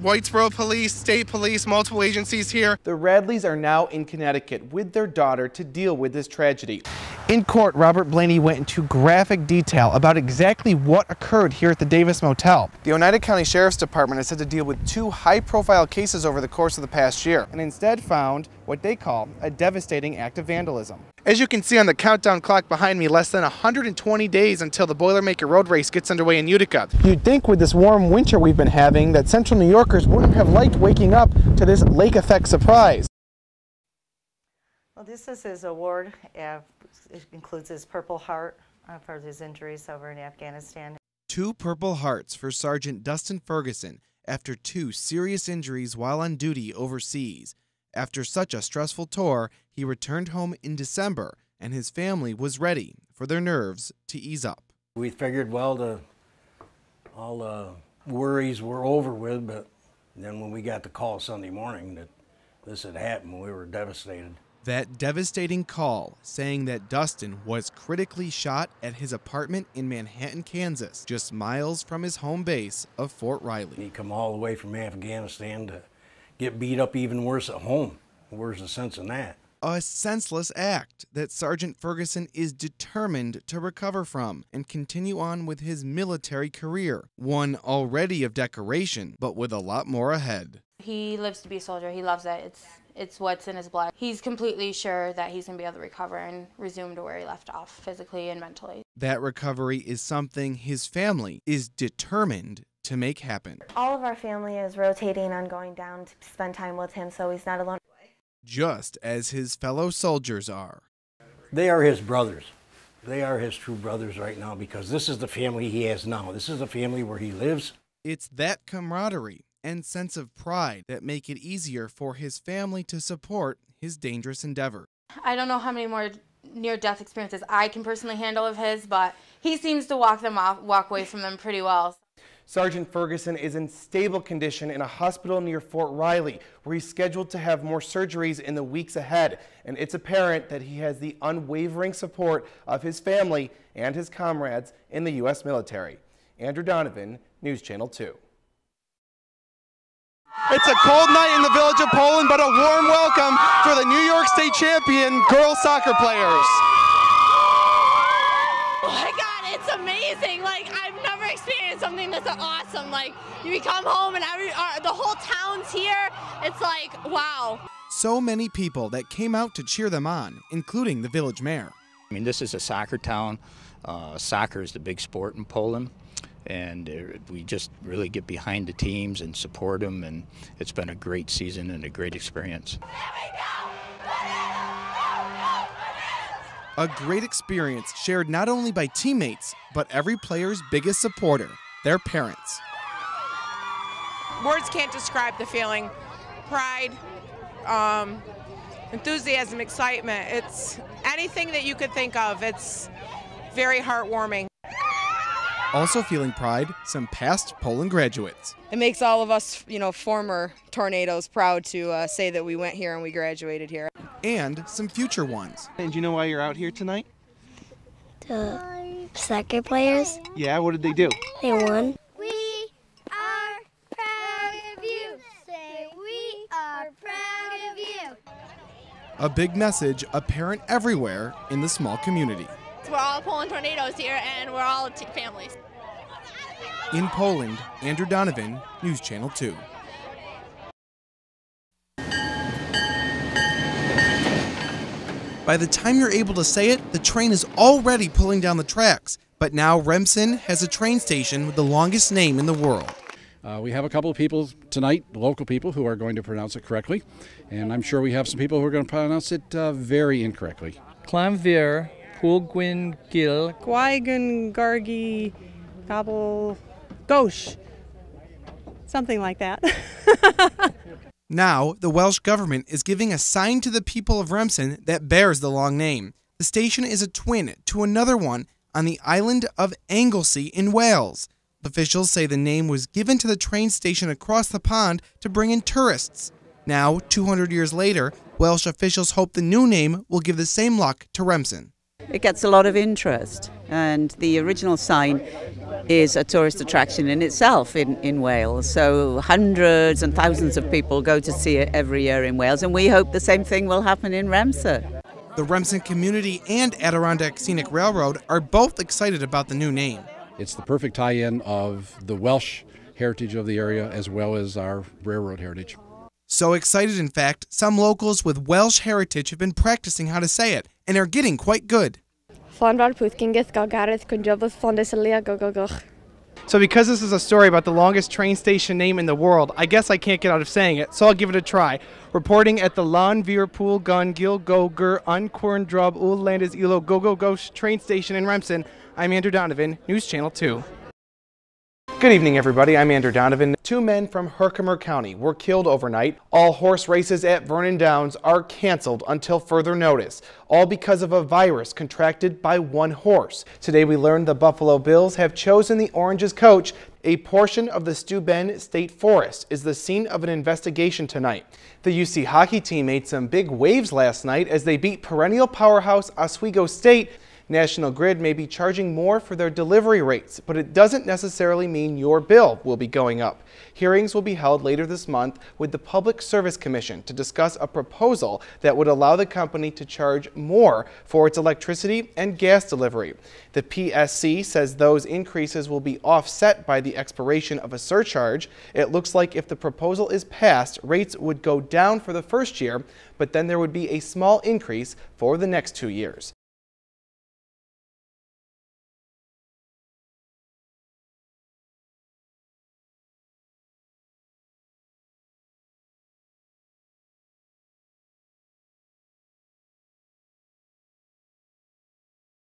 Whitesboro Police, State Police, multiple agencies here. The Radleys are now in Connecticut with their daughter to deal with this tragedy. In court, Robert Blaney went into graphic detail about exactly what occurred here at the Davis Motel. The Oneida County Sheriff's Department has had to deal with 2 high-profile cases over the course of the past year, and instead found what they call a devastating act of vandalism. As you can see on the countdown clock behind me, less than 120 days until the Boilermaker Road Race gets underway in Utica. You'd think with this warm winter we've been having that Central New Yorkers wouldn't have liked waking up to this lake effect surprise. Well, this is his award. It includes his Purple Heart for his injuries over in Afghanistan. 2 Purple Hearts for Sergeant Dustin Ferguson after 2 serious injuries while on duty overseas. After such a stressful tour, he returned home in December, and his family was ready for their nerves to ease up. We figured, well, all the worries were over with, but then when we got the call Sunday morning that this had happened, we were devastated. That devastating call saying that Dustin was critically shot at his apartment in Manhattan, Kansas, just miles from his home base of Fort Riley. He come all the way from Afghanistan to get beat up even worse at home. Where's the sense in that? A senseless act that Sergeant Ferguson is determined to recover from and continue on with his military career, one already of decoration, but with a lot more ahead. He lives to be a soldier. He loves it. It's what's in his blood. He's completely sure that he's going to be able to recover and resume to where he left off, physically and mentally. That recovery is something his family is determined to make happen. All of our family is rotating on going down to spend time with him, so he's not alone. Just as his fellow soldiers are. They are his brothers. They are his true brothers right now, because this is the family he has now. This is the family where he lives. It's that camaraderie and sense of pride that make it easier for his family to support his dangerous endeavor. I don't know how many more near-death experiences I can personally handle of his, but he seems to walk away from them pretty well. Sergeant Ferguson is in stable condition in a hospital near Fort Riley, where he's scheduled to have more surgeries in the weeks ahead. And it's apparent that he has the unwavering support of his family and his comrades in the U.S. military. Andrew Donovan, News Channel 2. It's a cold night in the village of Poland, but a warm welcome for the New York State champion girls soccer players. Oh my God, it's amazing. Like, I've never experienced something this awesome. Like, you come home and the whole town's here. It's like, wow. So many people that came out to cheer them on, including the village mayor. I mean, this is a soccer town. Soccer is the big sport in Poland. And we just really get behind the teams and support them, and it's been a great season and a great experience. A great experience shared not only by teammates, but every player's biggest supporter, their parents. Words can't describe the feeling. Pride, enthusiasm, excitement. It's anything that you could think of. It's very heartwarming. Also feeling pride, some past Poland graduates. It makes all of us, former Tornadoes proud to say that we went here and we graduated here. And some future ones. And do you know why you're out here tonight? The soccer players. Yeah, what did they do? They won. We are proud of you. Say, we are proud of you. A big message apparent everywhere in the small community. We're all Poland Tornadoes here, and we're all families. In Poland, Andrew Donovan, News Channel 2. By the time you're able to say it, the train is already pulling down the tracks. But now Remsen has a train station with the longest name in the world. We have a couple of people tonight, local people, who are going to pronounce it correctly. And I'm sure we have some people who are going to pronounce it very incorrectly. Clamvir. Pulgwin Gil, Gwaigan Gargi, Gobble, Gosh. Something like that. Now, the Welsh government is giving a sign to the people of Remsen that bears the long name. The station is a twin to another one on the island of Anglesey in Wales. Officials say the name was given to the train station across the pond to bring in tourists. Now, 200 years later, Welsh officials hope the new name will give the same luck to Remsen. it gets a lot of interest. And the original sign is a tourist attraction in itself in Wales. So hundreds and thousands of people go to see it every year in Wales, and we hope the same thing will happen in Remsen. The Remsen community and Adirondack Scenic Railroad are both excited about the new name. It's the perfect tie-in of the Welsh heritage of the area as well as our railroad heritage. So excited, in fact, some locals with Welsh heritage have been practicing how to say it and are getting quite good. So because this is a story about the longest train station name in the world, I guess I can't get out of saying it, so I'll give it a try. Reporting at the Lan Vir Pool Gun Gil Goger Uncorn Drub Ul Landis Ilo Gogo Gosh train station in Remsen, I'm Andrew Donovan, News Channel 2. Good evening, everybody. I'm Andrew Donovan. 2 men from Herkimer County were killed overnight. All horse races at Vernon Downs are canceled until further notice, all because of a virus contracted by 1 horse. Today we learned the Buffalo Bills have chosen the Orange's coach. A portion of the Steuben State Forest is the scene of an investigation tonight. The UC hockey team made some big waves last night as they beat perennial powerhouse Oswego State. National Grid may be charging more for their delivery rates, but it doesn't necessarily mean your bill will be going up. Hearings will be held later this month with the Public Service Commission to discuss a proposal that would allow the company to charge more for its electricity and gas delivery. The PSC says those increases will be offset by the expiration of a surcharge. It looks like if the proposal is passed, rates would go down for the first year, but then there would be a small increase for the next 2 years.